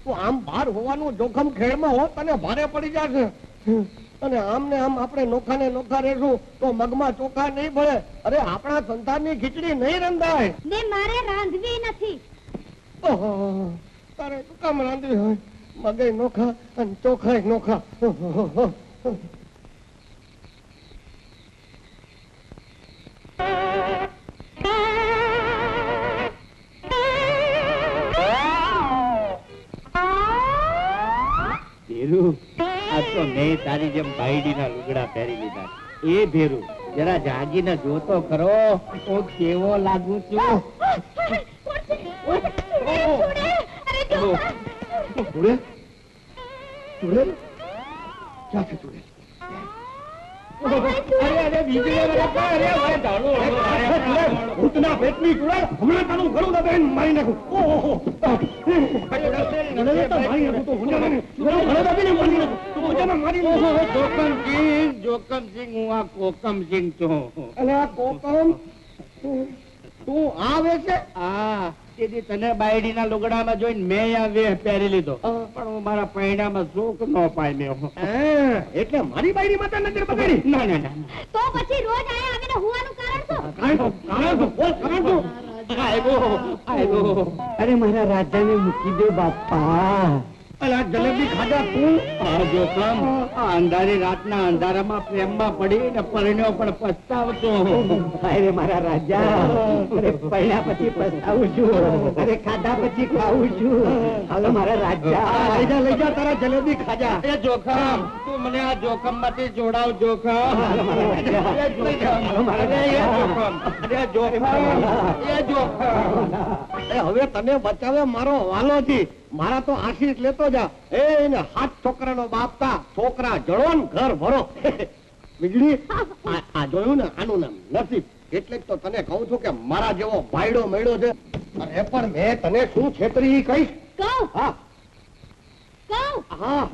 તું આમ બહાર હોવાનું જોખમ ખેડમાં હો તને ભારે પડી જશે. અને આમ ને આમ આપણે નોખા ને નોખા રહેશું તો મગમાં ચોખા નહીં ભળે. અરે આપણા સંતાનની ખીચડી નહીં રંધાય. ને મારે રાંધવી નથી. ઓહો, તારે શું કામ રાંધવી હોય? મગે નોખા અને ચોખાય નોખા. આ તો મેં તારી જેમ બાયડીના લુગડા પહેરી લીધા. એ ભેરું જરા જાગીને જોતો ખરો તો કેવો લાગુ છું. ભૂતના પેટની ચૂડા હમણાં તારું ઘણું દબાઈને મારી નાખું. જોકમસિંહ હું આ કોકમસિંહ છું. અને આ કોકમ તું આવે છે? હા, તેથી તને બાયડીના લુગડામાં જોઈને મેં આ વેહ પહેરી લીધો. પણ હું મારા પૈણામાં સુખ ન પામ્યો. એટલે મારી બાયડી માતા નજર પકડી? ના ના ના. તો પછી રોજ આયા આવીને હુવાનું કારણ શું? અરે મારા રાજાને મૂકી દે બાપા. અલા જલેબી ખાધા તું? આ જોખમ આ અંધારી રાતના અંધારામાં પ્રેમમાં પડી ને પરણ્યો પણ પસ્તાવતો. અરે મારા રાજા, અરે પહેલા પછી પસ્તાવું છું. અરે ખાધા પછી ખાવું છું. હાલો મારા રાજા, લઈ જા તારા જલેબી ખાજા. એ જોખમ, તું મને આ જોખમ માંથી જોડાવ. જોખમ, હવે તને બચાવે મારો વાલો જી. મારા તો આશીષ લેતો જા. એને હાથ છોકરાનો બાપતા છોકરા જળો ને ઘર ભરો. વીજળી આ જોયું ને, આનું નામ નસીબ. એટલે જ તો તને કહું છું કે મારા જેવો ભાઈડો મળ્યો છે. અરે પણ મેં તને શું છેતરી કહીશ? કહું હા કહું હા